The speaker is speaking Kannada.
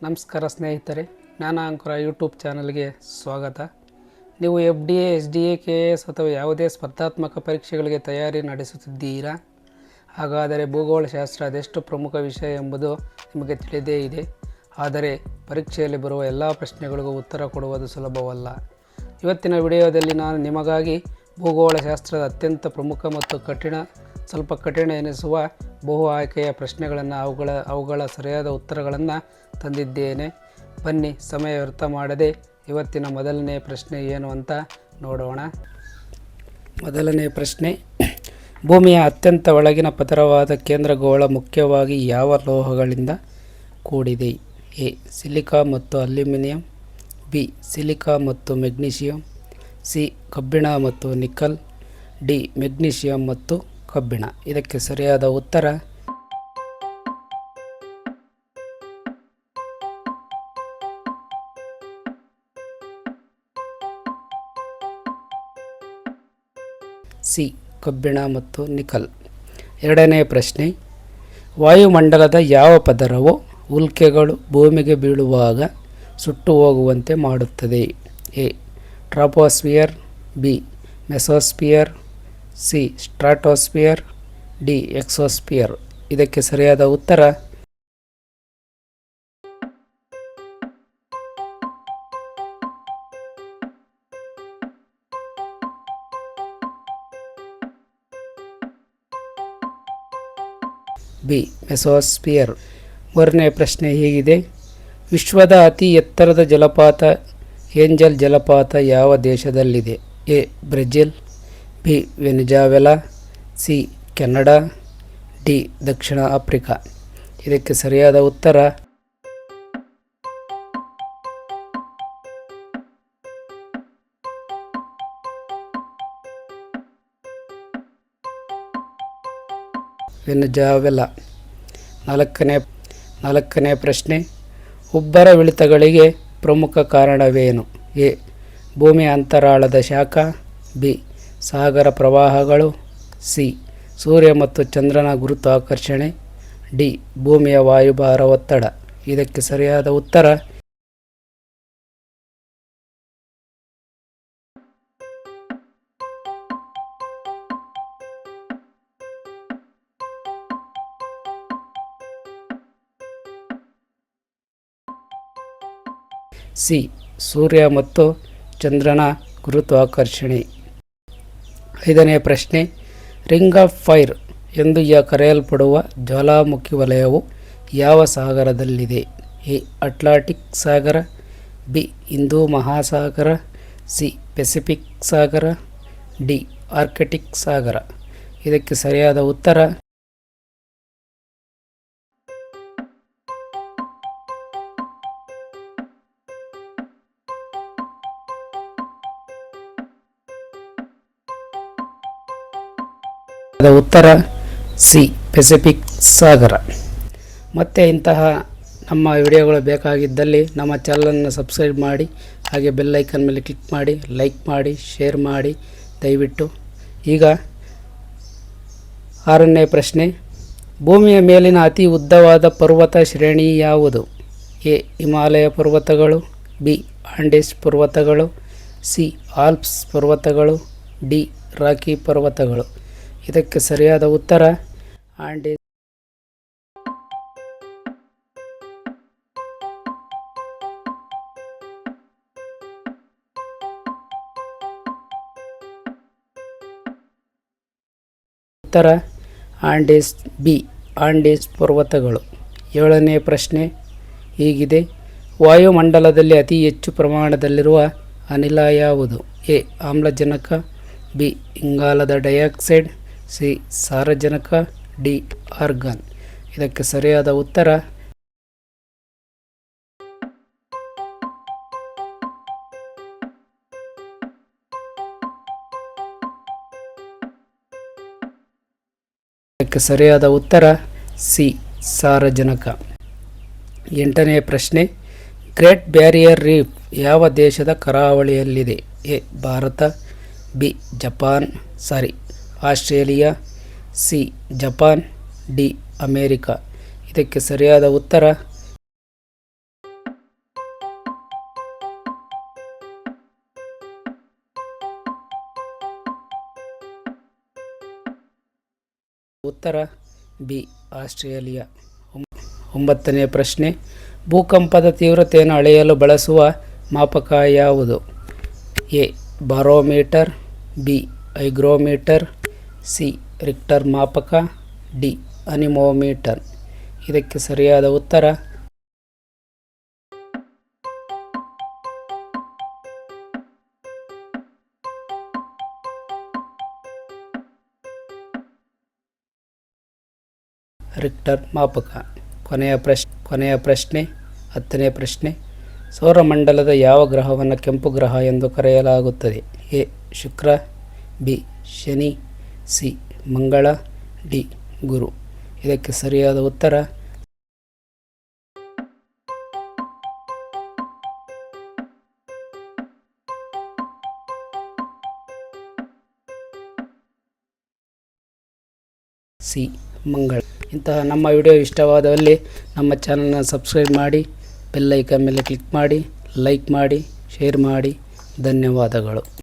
ನಮಸ್ಕಾರ ಸ್ನೇಹಿತರೆ, ಜ್ಞಾನಾಂಕುರ ಯೂಟ್ಯೂಬ್ ಚಾನಲ್ಗೆ ಸ್ವಾಗತ. ನೀವು FDA, SDA, KS ಅಥವಾ ಯಾವುದೇ ಸ್ಪರ್ಧಾತ್ಮಕ ಪರೀಕ್ಷೆಗಳಿಗೆ ತಯಾರಿ ನಡೆಸುತ್ತಿದ್ದೀರಾ? ಹಾಗಾದರೆ ಭೂಗೋಳಶಾಸ್ತ್ರ ಅದೆಷ್ಟು ಪ್ರಮುಖ ವಿಷಯ ಎಂಬುದು ನಿಮಗೆ ತಿಳಿದೇ ಇದೆ. ಆದರೆ ಪರೀಕ್ಷೆಯಲ್ಲಿ ಬರುವ ಎಲ್ಲ ಪ್ರಶ್ನೆಗಳಿಗೂ ಉತ್ತರ ಕೊಡುವುದು ಸುಲಭವಲ್ಲ. ಇವತ್ತಿನ ವಿಡಿಯೋದಲ್ಲಿ ನಾನು ನಿಮಗಾಗಿ ಭೂಗೋಳಶಾಸ್ತ್ರದ ಅತ್ಯಂತ ಪ್ರಮುಖ ಮತ್ತು ಸ್ವಲ್ಪ ಕಠಿಣ ಎನಿಸುವ ಬಹು ಆಯ್ಕೆಯ ಪ್ರಶ್ನೆಗಳನ್ನು ಅವುಗಳ ಸರಿಯಾದ ಉತ್ತರಗಳನ್ನು ತಂದಿದ್ದೇನೆ. ಬನ್ನಿ, ಸಮಯ ವ್ಯರ್ಥ ಮಾಡದೆ ಇವತ್ತಿನ ಮೊದಲನೇ ಪ್ರಶ್ನೆ ಏನು ಅಂತ ನೋಡೋಣ. ಮೊದಲನೇ ಪ್ರಶ್ನೆ, ಭೂಮಿಯ ಅತ್ಯಂತ ಒಳಗಿನ ಪದರವಾದ ಕೇಂದ್ರಗೋಳ ಮುಖ್ಯವಾಗಿ ಯಾವ ಲೋಹಗಳಿಂದ ಕೂಡಿದೆ? ಎ. ಸಿಲಿಕಾ ಮತ್ತು ಅಲ್ಯೂಮಿನಿಯಂ, ಬಿ. ಸಿಲಿಕಾ ಮತ್ತು ಮೆಗ್ನೀಷಿಯಂ, ಸಿ. ಕಬ್ಬಿಣ ಮತ್ತು ನಿಕಲ್, ಡಿ. ಮೆಗ್ನೀಷಿಯಂ ಮತ್ತು ಕಬ್ಬಿಣ. ಇದಕ್ಕೆ ಸರಿಯಾದ ಉತ್ತರ ಸಿ. ಕಬ್ಬಿಣ ಮತ್ತು ನಿಕಲ್. ಎರಡನೇ ಪ್ರಶ್ನೆ, ವಾಯುಮಂಡಲದ ಯಾವ ಪದರವು ಉಲ್ಕೆಗಳು ಭೂಮಿಗೆ ಬೀಳುವಾಗ ಸುಟ್ಟು ಹೋಗುವಂತೆ ಮಾಡುತ್ತದೆ? A. Troposphere, B. Mesosphere, C. Stratosphere, D. Exosphere. ಇದಕ್ಕೆ ಸರಿಯಾದ ಉತ್ತರ ಬಿ. ಮೆಸೋಸ್ಫಿಯರ್. ಮೂರನೇ ಪ್ರಶ್ನೆ ಹೀಗಿದೆ, ವಿಶ್ವದ ಅತಿ ಎತ್ತರದ ಜಲಪಾತ ಏಂಜಲ್ ಜಲಪಾತ ಯಾವ ದೇಶದಲ್ಲಿದೆ? A. Brazil, B. Venezuela, C. Canada, D. ದಕ್ಷಿಣ ಆಫ್ರಿಕಾ. ಇದಕ್ಕೆ ಸರಿಯಾದ ಉತ್ತರ ವೆನಿಜುವೆಲಾ. ನಾಲ್ಕನೇ ಪ್ರಶ್ನೆ, ಉಬ್ಬರವಿಳಿತಗಳಿಗೆ ಪ್ರಮುಖ ಕಾರಣವೇನು? ಎ. ಭೂಮಿಯ ಅಂತರಾಳದ ಶಾಖ, ಬಿ. ಸಾಗರ ಪ್ರವಾಹಗಳು, ಸಿ. ಸೂರ್ಯ ಮತ್ತು ಚಂದ್ರನ ಗುರುತ್ವಾಕರ್ಷಣೆ, ಡಿ. ಭೂಮಿಯ ವಾಯುಭಾರ ಒತ್ತಡ. ಇದಕ್ಕೆ ಸರಿಯಾದ ಉತ್ತರ ಸಿ. ಸೂರ್ಯ ಮತ್ತು ಚಂದ್ರನ ಗುರುತ್ವಾಕರ್ಷಣೆ. ಐದನೇ ಪ್ರಶ್ನೆ, ರಿಂಗ್ ಆಫ್ ಫೈರ್ ಎಂದು ಕರೆಯಲ್ಪಡುವ ಜ್ವಾಲಾಮುಖಿ ವಲಯವು ಯಾವ ಸಾಗರದಲ್ಲಿದೆ? ಎ. ಅಟ್ಲಾಂಟಿಕ್ ಸಾಗರ, ಬಿ. ಹಿಂದೂ ಮಹಾಸಾಗರ, ಸಿ. ಪೆಸಿಫಿಕ್ ಸಾಗರ, ಡಿ. ಆರ್ಕ್ಟಿಕ್ ಸಾಗರ. ಇದಕ್ಕೆ ಸರಿಯಾದ ಉತ್ತರ ಸಿ. ಪೆಸಿಫಿಕ್ ಸಾಗರ. ಮತ್ತೆ ಇಂತಹ ನಮ್ಮ ವಿಡಿಯೋಗಳು ಬೇಕಾಗಿದ್ದಲ್ಲಿ ನಮ್ಮ ಚಾನಲನ್ನು ಸಬ್ಸ್ಕ್ರೈಬ್ ಮಾಡಿ, ಹಾಗೆ ಬೆಲ್ ಐಕನ್ ಮೇಲೆ ಕ್ಲಿಕ್ ಮಾಡಿ, ಲೈಕ್ ಮಾಡಿ, ಶೇರ್ ಮಾಡಿ ದಯವಿಟ್ಟು. ಈಗ ಆರನೇ ಪ್ರಶ್ನೆ, ಭೂಮಿಯ ಮೇಲಿನ ಅತಿ ಉದ್ದವಾದ ಪರ್ವತ ಶ್ರೇಣಿ ಯಾವುದು? ಎ. ಹಿಮಾಲಯ ಪರ್ವತಗಳು, ಬಿ. ಆಂಡೀಸ್ ಪರ್ವತಗಳು, ಸಿ. ಆಲ್ಪ್ಸ್ ಪರ್ವತಗಳು, ಡಿ. ರಾಕಿ ಪರ್ವತಗಳು. ಇದಕ್ಕೆ ಸರಿಯಾದ ಉತ್ತರ ಆಂಡೀಸ್. ಉತ್ತರ ಆಂಡೀಸ್, ಬಿ. ಆಂಡೀಸ್ ಪರ್ವತಗಳು. ಏಳನೇ ಪ್ರಶ್ನೆ ಹೀಗಿದೆ, ವಾಯುಮಂಡಲದಲ್ಲಿ ಅತಿ ಹೆಚ್ಚು ಪ್ರಮಾಣದಲ್ಲಿರುವ ಅನಿಲ ಯಾವುದು? ಎ. ಆಮ್ಲಜನಕ, ಬಿ. ಇಂಗಾಲದ ಡೈಆಕ್ಸೈಡ್, ಸಿ. ಸಾರಜನಕ, ಡಿ. ಆರ್ಗಾನ್. ಇದಕ್ಕೆ ಸರಿಯಾದ ಉತ್ತರ ಸಿ. ಸಾರಜನಕ. ಎಂಟನೇ ಪ್ರಶ್ನೆ, ಗ್ರೇಟ್ ಬ್ಯಾರಿಯರ್ ರೀಫ್ ಯಾವ ದೇಶದ ಕರಾವಳಿಯಲ್ಲಿದೆ? A. Bharat, B. Australia, C. Japan, D. America. ಇದಕ್ಕೆ ಸರಿಯಾದ ಉತ್ತರ ಉತ್ತರ ಬಿ ಆಸ್ಟ್ರೇಲಿಯಾ. 9ನೇ ಪ್ರಶ್ನೆ, ಭೂಕಂಪದ ತೀವ್ರತೆಯನ್ನು ಅಳೆಯಲು ಬಳಸುವ ಮಾಪಕ ಯಾವುದು? A barometer, B hygrometer, C Richter ಮಾಪಕ, ಡಿ ಅನಿಮೋಮೀಟರ್. ಇದಕ್ಕೆ ಸರಿಯಾದ ಉತ್ತರ ರಿಕ್ಟರ್ ಮಾಪಕ. ಕೊನೆಯ ಪ್ರಶ್ನೆ 10ನೇ ಪ್ರಶ್ನೆ, ಸೌರಮಂಡಲದ ಯಾವ ಗ್ರಹವನ್ನು ಕೆಂಪು ಗ್ರಹ ಎಂದು ಕರೆಯಲಾಗುತ್ತದೆ? A Shukra, B Shani, C ಮಂಗಳ, ಡಿ ಗುರು. ಇದಕ್ಕೆ ಸರಿಯಾದ ಉತ್ತರ ಸಿ ಮಂಗಳ. ಇಂತಹ ನಮ್ಮ ವಿಡಿಯೋ ಇಷ್ಟವಾದಲ್ಲಿ ನಮ್ಮ ಚಾನಲ್ನ ಸಬ್ಸ್ಕ್ರೈಬ್ ಮಾಡಿ, ಬೆಲ್ ಐಕಾನ್ ಮೇಲೆ ಕ್ಲಿಕ್ ಮಾಡಿ, ಲೈಕ್ ಮಾಡಿ, ಶೇರ್ ಮಾಡಿ. ಧನ್ಯವಾದಗಳು.